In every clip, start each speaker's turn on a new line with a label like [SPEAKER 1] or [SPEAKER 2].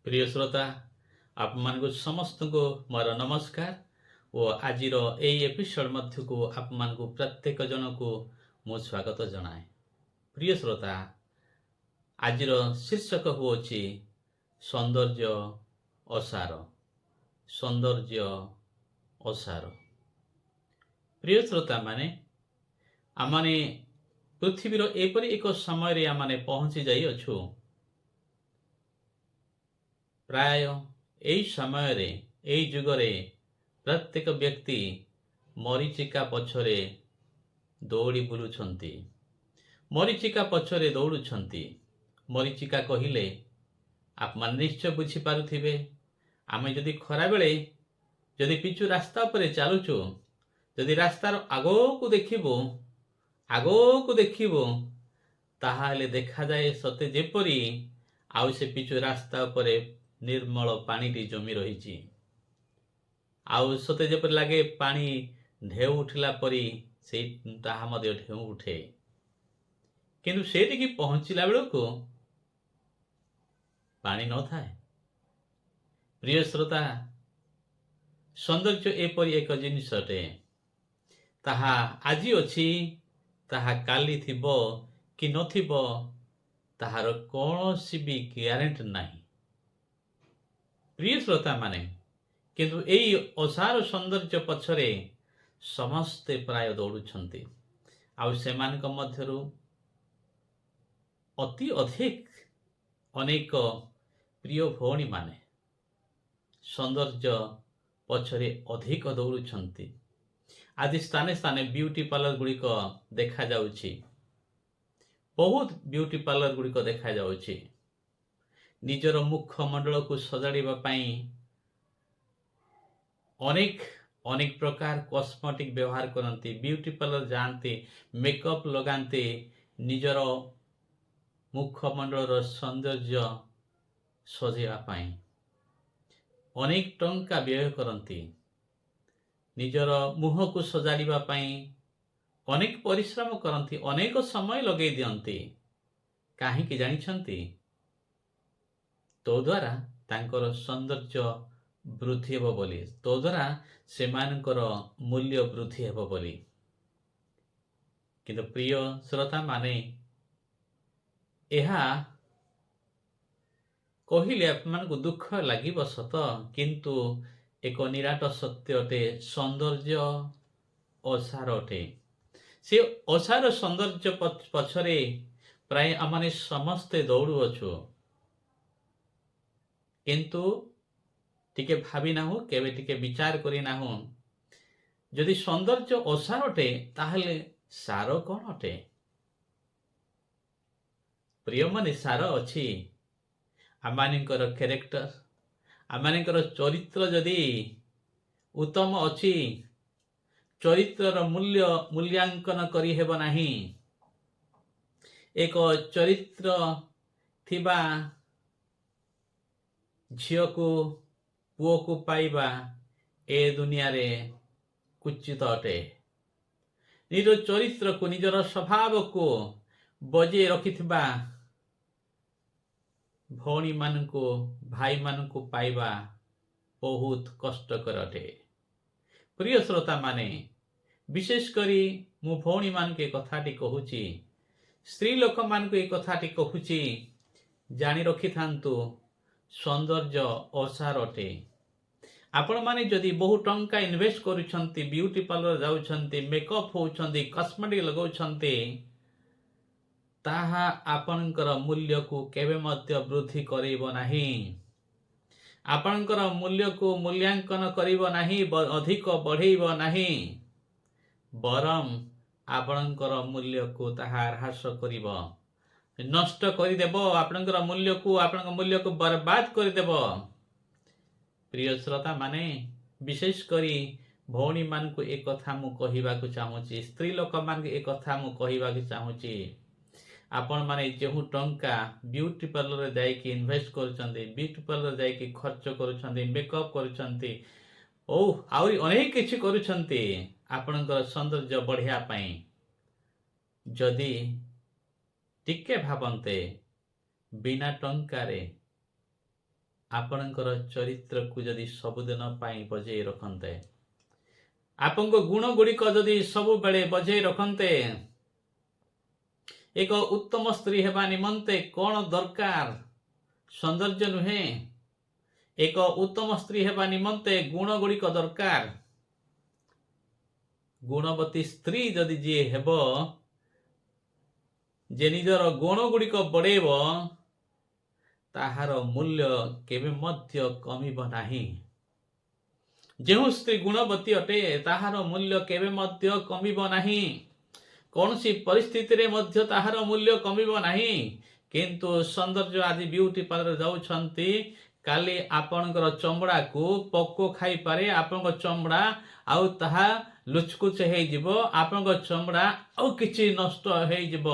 [SPEAKER 1] प्रिय श्रोता आप मानक समस्त को मोर नमस्कार और आजिर यही एपिसोड मध्य को आप मानक प्रत्येक जन को मु स्वागत जनाए। प्रिय श्रोता आजिर शीर्षक होची सौंदर्य असार। सौंदर्य असार। प्रिय श्रोता माने आमाने पृथ्वीर एपरी एक समय रे आमाने पहुंची जाई अछु। प्राय यही समय यही जुगरे प्रत्येक व्यक्ति मरीचिका पछरे दौड़ी बुलुछंती। मरीचिका पछरे दौड़ुछंती। मरीचिका कहिले आप मान निश्चय बुझी पारुथिबे। आमे जदि खरा बेले जदि पिछु रास्ता पर चलुछु, जदि रास्तार आगो को देखिबो ताहाले देखा जाए सते जेपरी आउ से पिछु रास्ता पर निर्मल पानी जमी रही। आउ सते जेपरी लागे पानी ढेउ उठिला परी से ताहा मध्य ढेउ उठे, किंतु सेठी की पहुंचला बेलको पानी न थाए। प्रिय श्रोता सौंदर्य एपरी एक जिनिसटे ताहा आजी अछि ताहा काली थिबो कि नथिबो ताहार कौनसी भी ग्यारेंटी नहीं। प्रिय श्रोता माने किंतु एई असार सौंदर्य पछरे समस्ते प्राय दौड़ुछंती। आउ सेमानक मध्यरु अति अधिक अनेक प्रिय भौणी माने सौंदर्य पछरे अधिक दौड़ुछंती। आदि स्थाने स्थाने ब्यूटी पार्लर गुड़िक देखा जाउछि। बहुत ब्यूटी पार्लर गुड़िक देखा जाउछि। निजर मुखमंडल को सजाड़िबा पई अनेक अनेक प्रकार कॉस्मेटिक व्यवहार करती। ब्यूटी पार्लर जाती, मेकअप लगाते, निजर मुखमंडल सौंदर्य सजेवा पई अनेक टंका व्यय करती। निजर मुह को सजाड़िबा पई अनेक परिश्रम करती, अनेक समय लगे दियंती। काहे कि जानिछंती तो द्वारा तांकर सौंदर्य वृद्धि हेबो बोली, तो द्वारा सेमानकर मूल्य वृद्धि हेबो बोली। किंतु प्रिय श्रोता माने एहा कहिले आपमान को दुख लागिब सत, किंतु एक निराट सत्य अटे। सौंदर्य असार अटे। से असार सौंदर्य पछरे प्राय आमाने समस्ते दौड़ू अछु, किंतु टिके भावी नाहु, केबे टिके विचार करी नाहु जदि सौंदर्य असार अटे ताहले सार कौन अटे। प्रिय माने सार अछि आमानिकर कैरेक्टर, आमानिकर चरित्र जदि उत्तम अछि, चरित्रर मूल्यांकन करी हेबो नाही। एक चरित्र थिबा झियो को पुओ को पाइबा ए दुनिया रे कुचित अटे। निज चरित्र को निजर स्वभाव को बजे रखिथिबा भौणी मान को भाई मान को पाइबा बहुत कष्टकर अटे। प्रिय श्रोता माने विशेष करी मु भौणी मान के कथाटी कहूची, स्त्री लोक मान को एक कथाटी कहूची, जानी रखि थांतु सौंदर्य असार अटे। आपण माने जदि बहु टंका इन्वेस्ट करूछंती, ब्यूटी पार्लर जाउछंती, मेकअप होउछंती, कॉस्मेटिक लगाउछंती, ताहा आपणकर मूल्य को केबे मध्य वृद्धि करिबो नाही। आपणकर मूल्य को मूल्यांकन करिबो नाही, अधिक बढ़ेइबो नाही, बरम आपणकर मूल्य को ताहा ह्रास करिबो, नष्ट करि देबो। आपणकर मूल्य को बर्बाद करि देबो। प्रिय श्रोता माने विशेष करी भौणी मान को एक कथा मु कहिबा को चाहूची, स्त्री लोक मान को एक कथा मु कहिबा को चाहूची। आपण माने जेहु टंका ब्यूटी पार्लर रे जाई कि इन्वेस्ट करूछंती, ब्यूटी पार्लर जाई कि खर्च करूछंती, मेकअप करूछंती, ओ आउरी अनेक किछि करूछंती आपणकर सौंदर्य बढ़िया पई। जदि टिके भाबंते बिना टंका रे ଆପଣଙ୍କର ଚରିତ୍ରକୁ ଯଦି ସବୁଦିନ ପାଇଁ ବଜେଇ ରଖନ୍ତେ, ଆପଣଙ୍କ ଗୁଣ ଗୁଡ଼ିକ ଯଦି ସବୁବେଳେ ବଜେଇ ରଖନ୍ତେ, ଏକ ଉତ୍ତମ ସ୍ତ୍ରୀ ହେବା ନିମନ୍ତେ କ'ଣ ଦରକାର? ସୌନ୍ଦର୍ଯ୍ୟ ନୁହେଁ, ଏକ ଉତ୍ତମ ସ୍ତ୍ରୀ ହେବା ନିମନ୍ତେ ଗୁଣ ଗୁଡ଼ିକ ଦରକାର। ଗୁଣବତୀ ସ୍ତ୍ରୀ ଯଦି ଯିଏ ହେବ, ଯେ ନିଜର ଗୁଣ ଗୁଡ଼ିକ ବଢ଼େଇବ, ତାହାର ମୂଲ୍ୟ କେବେ ମଧ୍ୟ କମିବ ନାହିଁ। ଯେଉଁ ସ୍ତ୍ରୀ ଗୁଣବତୀ ଅଟେ, ତାହାର ମୂଲ୍ୟ କେବେ ମଧ୍ୟ କମିବ ନାହିଁ। କୌଣସି ପରିସ୍ଥିତିରେ ମଧ୍ୟ ତାହାର ମୂଲ୍ୟ କମିବ ନାହିଁ। କିନ୍ତୁ ସୌନ୍ଦର୍ଯ୍ୟ ଆଜି ବିୟୁଟି ପାର୍ଲର ଯାଉଛନ୍ତି, କାଲି ଆପଣଙ୍କର ଚମଡ଼ାକୁ ପୋକ ଖାଇପାରେ, ଆପଣଙ୍କ ଚମଡ଼ା ଆଉ ତାହା ଲୁଚକୁଚ ହେଇଯିବ, ଆପଣଙ୍କ ଚମଡ଼ା ଆଉ କିଛି ନଷ୍ଟ ହେଇଯିବ।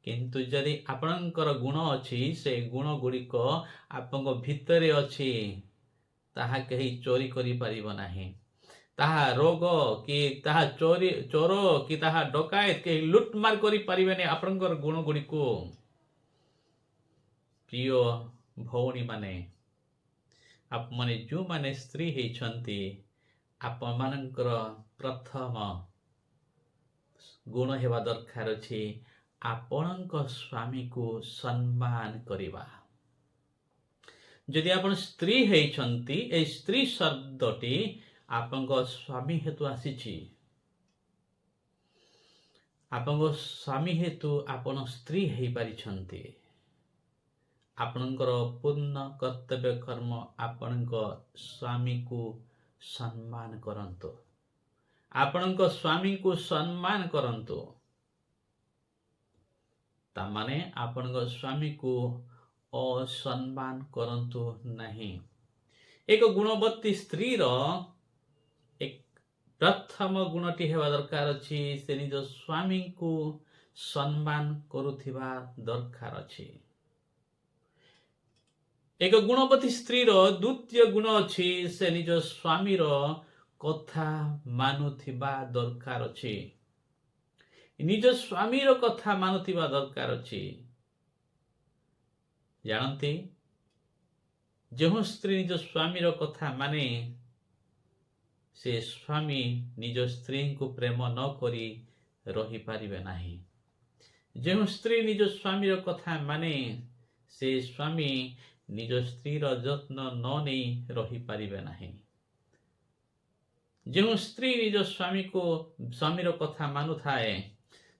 [SPEAKER 1] କିନ୍ତୁ ଯଦି ଆପଣଙ୍କର ଗୁଣ ଅଛି, ସେ ଗୁଣ ଗୁଡ଼ିକ ଆପଣଙ୍କ ଭିତରେ ଅଛି, ତାହା କେହି ଚୋରି କରିପାରିବ ନାହିଁ। ତାହା ରୋଗ କି ତାହା ଚୋର କି ତାହା ଡକାୟତ କେହି ଲୁଟମାର କରିପାରିବେନି ଆପଣଙ୍କର ଗୁଣ ଗୁଡ଼ିକୁ। ପ୍ରିୟ ଭଉଣୀମାନେ, ଆପଣମାନେ ଯେଉଁମାନେ ସ୍ତ୍ରୀ ହେଇଛନ୍ତି, ଆପଣମାନଙ୍କର ପ୍ରଥମ ଗୁଣ ହେବା ଦରକାର ଅଛି ଆପଣଙ୍କ ସ୍ୱାମୀକୁ ସମ୍ମାନ କରିବା। ଯଦି ଆପଣ ସ୍ତ୍ରୀ ହେଇଛନ୍ତି, এই ସ୍ତ୍ରୀ ଶବ୍ଦଟି ଆପଣଙ୍କ ସ୍ୱାମୀ ହେତୁ ଆସିଛି। ଆପଣଙ୍କ ସ୍ୱାମୀ ହେତୁ ଆପଣ ସ୍ତ୍ରୀ ହେଇପାରିଛନ୍ତି। ଆପଣଙ୍କର ପୂର୍ଣ୍ଣ କର୍ତ୍ତବ୍ୟ କର୍ମ ଆପଣଙ୍କ ସ୍ୱାମୀକୁ ସମ୍ମାନ କରନ୍ତୁ। ଆପଣଙ୍କ ସ୍ୱାମୀକୁ ସମ୍ମାନ କରନ୍ତୁ। ତାମାନେ ଆପଣଙ୍କ ସ୍ୱାମୀକୁ ଅସମ୍ମାନ କରନ୍ତୁ ନାହିଁ। ଏକ ଗୁଣବତୀ ସ୍ତ୍ରୀର ପ୍ରଥମ ଗୁଣଟି ହେବା ଦରକାର ଅଛି, ସେ ନିଜ ସ୍ୱାମୀଙ୍କୁ ସମ୍ମାନ କରୁଥିବା ଦରକାର ଅଛି। ଏକ ଗୁଣବତୀ ସ୍ତ୍ରୀର ଦ୍ୱିତୀୟ ଗୁଣ ଅଛି, ସେ ନିଜ ସ୍ୱାମୀର କଥା ମାନୁଥିବା ଦରକାର ଅଛି। ନିଜ ସ୍ୱାମୀର କଥା ମାନୁଥିବା ଦରକାର ଅଛି। ଜାଣନ୍ତି, ଯେଉଁ ସ୍ତ୍ରୀ ନିଜ ସ୍ୱାମୀର କଥା ମାନେ, ସେ ସ୍ୱାମୀ ନିଜ ସ୍ତ୍ରୀଙ୍କୁ ପ୍ରେମ ନ କରି ରହିପାରିବେ ନାହିଁ। ଯେଉଁ ସ୍ତ୍ରୀ ନିଜ ସ୍ୱାମୀର କଥା ମାନେ, ସେ ସ୍ୱାମୀ ନିଜ ସ୍ତ୍ରୀର ଯତ୍ନ ନ ନେଇ ରହିପାରିବେ ନାହିଁ। ଯେଉଁ ସ୍ତ୍ରୀ ନିଜ ସ୍ୱାମୀର କଥା ମାନୁଥାଏ,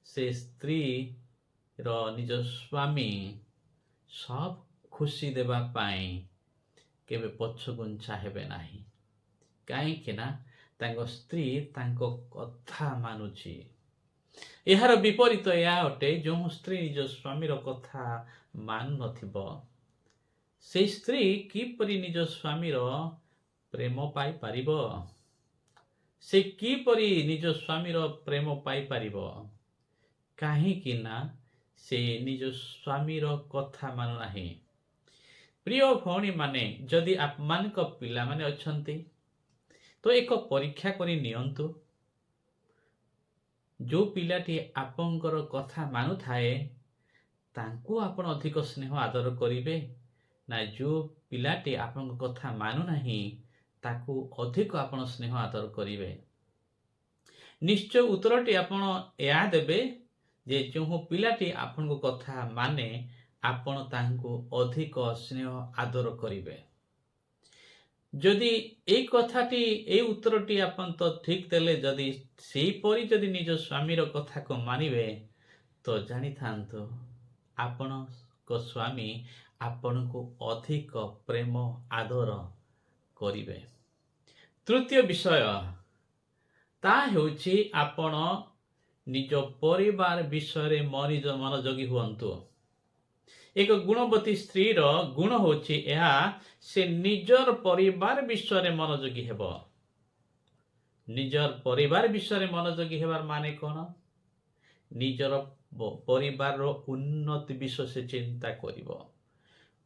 [SPEAKER 1] ସେ ସ୍ତ୍ରୀର ନିଜ ସ୍ୱାମୀ ସବ ଖୁସି ଦେବା ପାଇଁ କେବେ ପଛଘୁଞ୍ଚା ହେବେ ନାହିଁ। କାହିଁକି ନା ତାଙ୍କ ସ୍ତ୍ରୀ ତାଙ୍କ କଥା ମାନୁଛି। ଏହାର ବିପରୀତ ଏହା ଅଟେ, ଯେଉଁ ସ୍ତ୍ରୀ ନିଜ ସ୍ୱାମୀର କଥା ମାନୁନଥିବ, ସେହି ସ୍ତ୍ରୀ କିପରି ନିଜ ସ୍ୱାମୀର ପ୍ରେମ ପାଇପାରିବ? ସେ କିପରି ନିଜ ସ୍ୱାମୀର ପ୍ରେମ ପାଇପାରିବ? କାହିଁକି ନା ସେ ନିଜ ସ୍ୱାମୀର କଥା ମାନୁନାହିଁ। ପ୍ରିୟ ଭଉଣୀମାନେ, ଯଦି ଆପଣମାନଙ୍କ ପିଲାମାନେ ଅଛନ୍ତି, ତ ଏକ ପରୀକ୍ଷା କରି ନିଅନ୍ତୁ। ଯେଉଁ ପିଲାଟି ଆପଣଙ୍କର କଥା ମାନୁଥାଏ, ତାଙ୍କୁ ଆପଣ ଅଧିକ ସ୍ନେହ ଆଦର କରିବେ, ନା ଯେଉଁ ପିଲାଟି ଆପଣଙ୍କ କଥା ମାନୁନାହିଁ, ତାକୁ ଅଧିକ ଆପଣ ସ୍ନେହ ଆଦର କରିବେ? ନିଶ୍ଚୟ ଉତ୍ତରଟି ଆପଣ ଏହା ଦେବେ ଯେ ଯେଉଁ ପିଲାଟି ଆପଣଙ୍କ କଥା ମାନେ, ଆପଣ ତାଙ୍କୁ ଅଧିକ ସ୍ନେହ ଆଦର କରିବେ। ଯଦି এই ଉତ୍ତରଟି ଆପଣ ତ ଠିକ ଦେଲେ, ଯଦି ସେହିପରି ଯଦି ନିଜ ସ୍ୱାମୀର କଥାକୁ ମାନିବେ, ତ ଜାଣିଥାନ୍ତୁ ଆପଣଙ୍କ ସ୍ୱାମୀ ଆପଣଙ୍କୁ ଅଧିକ ପ୍ରେମ ଆଦର କରିବେ। ତୃତୀୟ ବିଷୟ, ତାହା ହେଉଛି ଆପଣ ନିଜ ପରିବାର ବିଷୟରେ ମନୋଯୋଗୀ ହୁଅନ୍ତୁ। ଏକ ଗୁଣବତୀ ସ୍ତ୍ରୀର ଗୁଣ ହେଉଛି ଏହା, ସେ ନିଜର ପରିବାର ବିଷୟରେ ମନୋଯୋଗୀ ହେବ। ନିଜର ପରିବାର ବିଷୟରେ ମନୋଯୋଗୀ ହେବାର ମାନେ କ'ଣ? ନିଜର ପରିବାରର ଉନ୍ନତି ବିଷୟ ସେ ଚିନ୍ତା କରିବ।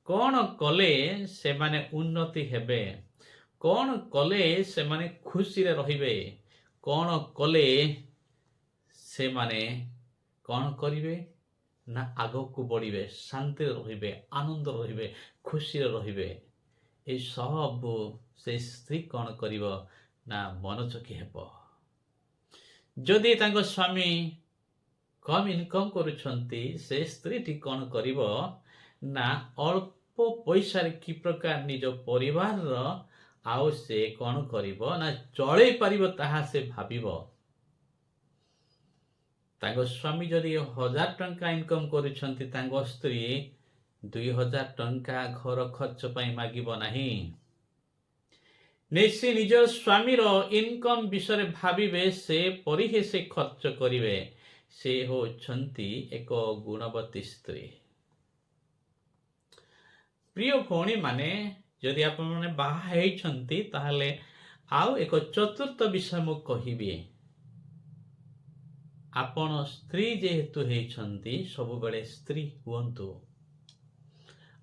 [SPEAKER 1] କ'ଣ କଲେ ସେମାନେ ଉନ୍ନତି ହେବେ? କ'ଣ କଲେ ସେମାନେ ଖୁସିରେ ରହିବେ? କ'ଣ କଲେ ସେମାନେ କ'ଣ କରିବେ ନା ଆଗକୁ ବଢ଼ିବେ, ଶାନ୍ତିରେ ରହିବେ, ଆନନ୍ଦ ରହିବେ, ଖୁସିରେ ରହିବେ। এই ସବୁ ସେ ସ୍ତ୍ରୀ କ'ଣ କରିବ ନା ମନୋଯୋଗୀ ହେବ। ଯଦି ତାଙ୍କ ସ୍ୱାମୀ କମ୍ ଇନକମ୍ କରୁଛନ୍ତି, ସେ ସ୍ତ୍ରୀଟି କ'ଣ କରିବ ନା ଅଳ୍ପ ପଇସାରେ କି ପ୍ରକାର ନିଜ ପରିବାରର ଆଉ ସେ କ'ଣ କରିବ ନା ଚଳେଇ ପାରିବ ତାହା ସେ ଭାବିବ। ତାଙ୍କ ସ୍ୱାମୀ ଯଦି 1000 ଟଙ୍କା ଇନକମ୍ କରୁଛନ୍ତି, ତାଙ୍କ ସ୍ତ୍ରୀ 2000 ଟଙ୍କା ଘର ଖର୍ଚ୍ଚ ପାଇଁ ମାଗିବ ନାହିଁ। ସେ ନିଜ ସ୍ୱାମୀର ଇନକମ୍ ବିଷୟରେ ଭାବିବେ, ସେ ପରି ହିଁ ସେ ଖର୍ଚ୍ଚ କରିବେ। ସେ ହେଉଛନ୍ତି ଏକ ଗୁଣବତୀ ସ୍ତ୍ରୀ। ପ୍ରିୟ ଭଉଣୀମାନେ, ଯଦି ଆପଣମାନେ ବାହା ହେଇଛନ୍ତି ତାହେଲେ ଆଉ ଏକ ଚତୁର୍ଥ ବିଷୟ ମୁଁ କହିବି। ଆପଣ ସ୍ତ୍ରୀ ଯେହେତୁ ହେଇଛନ୍ତି, ସବୁବେଳେ ସ୍ତ୍ରୀ ହୁଅନ୍ତୁ।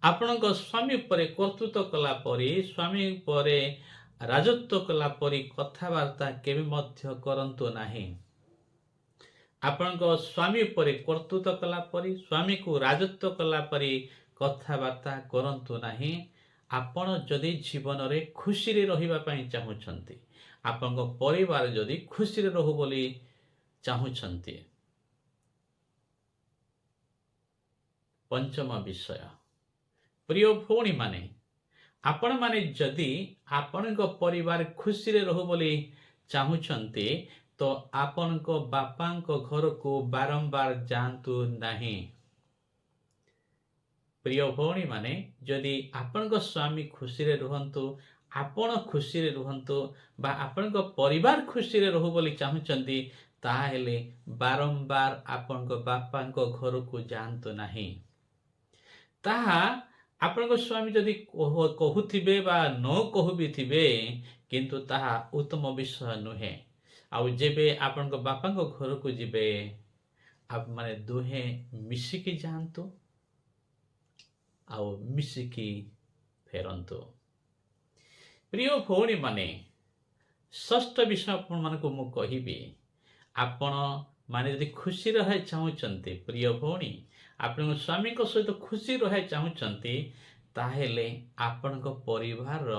[SPEAKER 1] ଆପଣଙ୍କ ସ୍ୱାମୀ ଉପରେ କର୍ତ୍ତୃତ୍ୱ କଲା ପରି, ସ୍ୱାମୀ ଉପରେ ରାଜତ୍ୱ କଲା ପରି କଥାବାର୍ତ୍ତା କେବେ ମଧ୍ୟ କରନ୍ତୁ ନାହିଁ। ଆପଣଙ୍କ ସ୍ୱାମୀ ଉପରେ କର୍ତ୍ତୃତ୍ୱ କଲା ପରି, ସ୍ୱାମୀକୁ ରାଜତ୍ୱ କଲା ପରି କଥାବାର୍ତ୍ତା କରନ୍ତୁ ନାହିଁ। ଆପଣ ଯଦି ଜୀବନରେ ଖୁସିରେ ରହିବା ପାଇଁ ଚାହୁଁଛନ୍ତି, ଆପଣଙ୍କ ପରିବାର ଯଦି ଖୁସିରେ ରହୁ ବୋଲି ଚାହୁଁଛନ୍ତି। ପଞ୍ଚମ ବିଷୟ, ପ୍ରିୟ ଭଉଣୀମାନେ, ଆପଣମାନେ ଯଦି ଆପଣଙ୍କ ପରିବାର ଖୁସିରେ ରହୁ ବୋଲି ଚାହୁଁଛନ୍ତି, ତ ଆପଣଙ୍କ ବାପାଙ୍କ ଘରକୁ ବାରମ୍ବାର ଯାଆନ୍ତୁ ନାହିଁ। ପ୍ରିୟ ଭଉଣୀମାନେ, ଯଦି ଆପଣଙ୍କ ସ୍ୱାମୀ ଖୁସିରେ ରୁହନ୍ତୁ, ଆପଣ ଖୁସିରେ ରୁହନ୍ତୁ, ବା ଆପଣଙ୍କ ପରିବାର ଖୁସିରେ ରହୁ ବୋଲି ଚାହୁଁଛନ୍ତି, ତାହେଲେ ବାରମ୍ବାର ଆପଣଙ୍କ ବାପାଙ୍କ ଘରକୁ ଯାଆନ୍ତୁ ନାହିଁ। ତାହା ଆପଣଙ୍କ ସ୍ୱାମୀ ଯଦି କହୁଥିବେ ବା ନ କହୁ ବି ଥିବେ, କିନ୍ତୁ ତାହା ଉତ୍ତମ ବିଷୟ ନୁହେଁ। ଆଉ ଯେବେ ଆପଣଙ୍କ ବାପାଙ୍କ ଘରକୁ ଯିବେ, ଆପଣମାନେ ଦୁହେଁ ମିଶିକି ଯାଆନ୍ତୁ ଆଉ ମିଶିକି ଫେରନ୍ତୁ। ପ୍ରିୟ ଭଉଣୀମାନେ, ଷଷ୍ଠ ବିଷୟ ଆପଣମାନଙ୍କୁ ମୁଁ କହିବି। ଆପଣ ମାନେ ଯଦି ଖୁସି ରହିବାକୁ ଚାହୁଁଛନ୍ତି, ପ୍ରିୟ ଭଉଣୀ, ଆପଣଙ୍କ ସ୍ୱାମୀଙ୍କ ସହିତ ଖୁସି ରହିବାକୁ ଚାହୁଁଛନ୍ତି, ତାହେଲେ ଆପଣଙ୍କ ପରିବାରର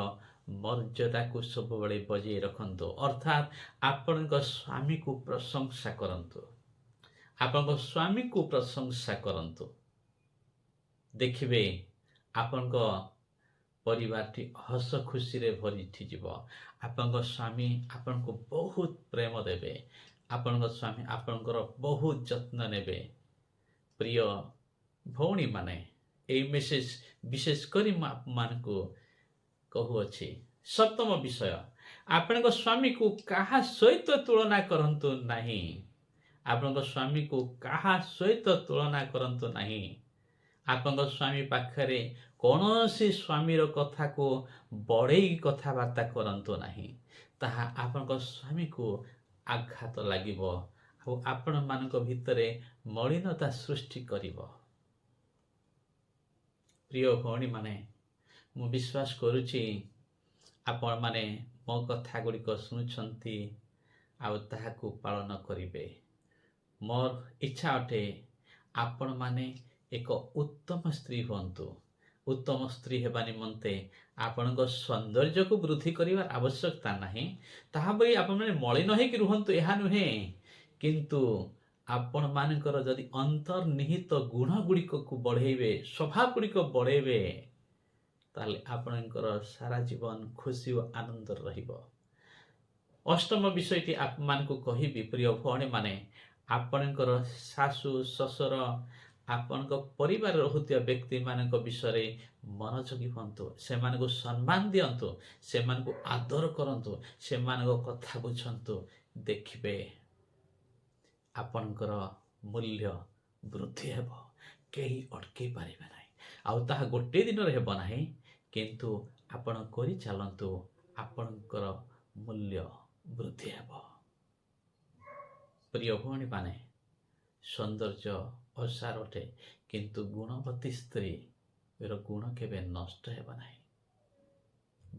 [SPEAKER 1] ମର୍ଯ୍ୟାଦାକୁ ସବୁବେଳେ ବଜାଇ ରଖନ୍ତୁ। ଅର୍ଥାତ୍ ଆପଣଙ୍କ ସ୍ୱାମୀକୁ ପ୍ରଶଂସା କରନ୍ତୁ। ଆପଣଙ୍କ ସ୍ୱାମୀକୁ ପ୍ରଶଂସା କରନ୍ତୁ। ଦେଖିବେ ଆପଣଙ୍କ ପରିବାରଟି ହସ ଖୁସିରେ ଭରି ଉଠିଯିବ। ଆପଣଙ୍କ ସ୍ୱାମୀ ଆପଣଙ୍କୁ ବହୁତ ପ୍ରେମ ଦେବେ। ଆପଣଙ୍କ ସ୍ୱାମୀ ଆପଣଙ୍କର ବହୁତ ଯତ୍ନ ନେବେ। ପ୍ରିୟ ଭଉଣୀମାନେ, এই ମେସେଜ ବିଶେଷ କରି ମୁଁ ଆପଣମାନଙ୍କୁ କହୁଅଛି। ସପ୍ତମ ବିଷୟ, ଆପଣଙ୍କ ସ୍ୱାମୀକୁ କାହା ସହିତ ତୁଳନା କରନ୍ତୁ ନାହିଁ। ଆପଣଙ୍କ ସ୍ୱାମୀକୁ କାହା ସହିତ ତୁଳନା କରନ୍ତୁ ନାହିଁ। ଆପଣଙ୍କ ସ୍ୱାମୀ ପାଖରେ କୌଣସି ସ୍ୱାମୀର କଥାକୁ ବଢ଼େଇ କଥାବାର୍ତ୍ତା କରନ୍ତୁ ନାହିଁ। ତାହା ଆପଣଙ୍କ ସ୍ୱାମୀକୁ ଆଘାତ ଲାଗିବ ଆଉ ଆପଣମାନଙ୍କ ଭିତରେ ମଳିନତା ସୃଷ୍ଟି କରିବ। ପ୍ରିୟ ଭଉଣୀମାନେ, ମୁଁ ବିଶ୍ୱାସ କରୁଛି ଆପଣମାନେ ମୋ କଥା ଗୁଡ଼ିକ ଶୁଣୁଛନ୍ତି ଆଉ ତାହାକୁ ପାଳନ କରିବେ। ମୋର ଇଚ୍ଛା ଅଟେ ଆପଣମାନେ ଏକ ଉତ୍ତମ ସ୍ତ୍ରୀ ହୁଅନ୍ତୁ। ଉତ୍ତମ ସ୍ତ୍ରୀ ହେବା ନିମନ୍ତେ ଆପଣଙ୍କ ସୌନ୍ଦର୍ଯ୍ୟକୁ ବୃଦ୍ଧି କରିବାର ଆବଶ୍ୟକତା ନାହିଁ। ତାହା ବୋଲି ଆପଣମାନେ ମଳିନ ହେଇକି ରୁହନ୍ତୁ, ଏହା ନୁହେଁ। କିନ୍ତୁ ଆପଣମାନଙ୍କର ଯଦି ଅନ୍ତର୍ନିହିତ ଗୁଣ ଗୁଡ଼ିକକୁ ବଢ଼େଇବେ, ସ୍ୱଭାବ ଗୁଡ଼ିକ ବଢ଼େଇବେ, ତାହେଲେ ଆପଣଙ୍କର ସାରା ଜୀବନ ଖୁସି ଓ ଆନନ୍ଦରେ ରହିବ। ଅଷ୍ଟମ ବିଷୟଟି ଆପଣମାନଙ୍କୁ କହିବି, ପ୍ରିୟ ଭଉଣୀମାନେ, ଆପଣଙ୍କର ଶାଶୁ ଶ୍ୱଶୁର, ଆପଣଙ୍କ ପରିବାରରେ ରହୁଥିବା ବ୍ୟକ୍ତିମାନଙ୍କ ବିଷୟରେ ମନୋଯୋଗୀ ହୁଅନ୍ତୁ। ସେମାନଙ୍କୁ ସମ୍ମାନ ଦିଅନ୍ତୁ, ସେମାନଙ୍କୁ ଆଦର କରନ୍ତୁ, ସେମାନଙ୍କ କଥା ବୁଝନ୍ତୁ। ଦେଖିବେ ଆପଣଙ୍କର ମୂଲ୍ୟ ବୃଦ୍ଧି ହେବ, କେହି ଅଟକେଇ ପାରିବେ ନାହିଁ। ଆଉ ତାହା ଗୋଟିଏ ଦିନରେ ହେବ ନାହିଁ, କିନ୍ତୁ ଆପଣ କରିଚାଲନ୍ତୁ, ଆପଣଙ୍କର ମୂଲ୍ୟ ବୃଦ୍ଧି ହେବ। ପ୍ରିୟ ଭଉଣୀମାନେ, ସୌନ୍ଦର୍ଯ୍ୟ ଅସାର ଅଟେ, କିନ୍ତୁ ଗୁଣବତୀ ସ୍ତ୍ରୀର ଗୁଣ କେବେ ନଷ୍ଟ ହେବ ନାହିଁ,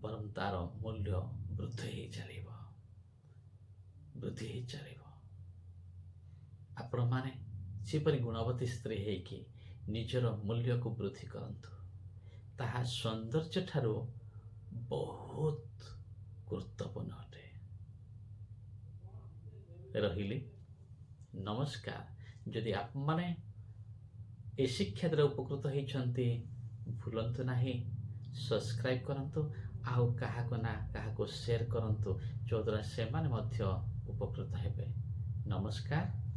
[SPEAKER 1] ବରଂ ତାର ମୂଲ୍ୟ ବୃଦ୍ଧି ହେଇ ଚାଲିବ। ଆପଣମାନେ ସେପରି ଗୁଣବତୀ ସ୍ତ୍ରୀ ହେଇକି ନିଜର ମୂଲ୍ୟକୁ ବୃଦ୍ଧି କରନ୍ତୁ। ତାହା ସୌନ୍ଦର୍ଯ୍ୟ ଠାରୁ ବହୁତ ଗୁରୁତ୍ୱପୂର୍ଣ୍ଣ ଅଟେ। ରହିଲି, ନମସ୍କାର। ଯଦି ଆପଣମାନେ ଏ ଶିକ୍ଷା ଦ୍ୱାରା ଉପକୃତ ହେଇଛନ୍ତି, ଭୁଲନ୍ତୁ ନାହିଁ ସବସ୍କ୍ରାଇବ୍ କରନ୍ତୁ, ଆଉ କାହାକୁ ନା କାହାକୁ ସେୟାର କରନ୍ତୁ, ଯଦ୍ୱାରା ସେମାନେ ମଧ୍ୟ ଉପକୃତ ହେବେ। ନମସ୍କାର।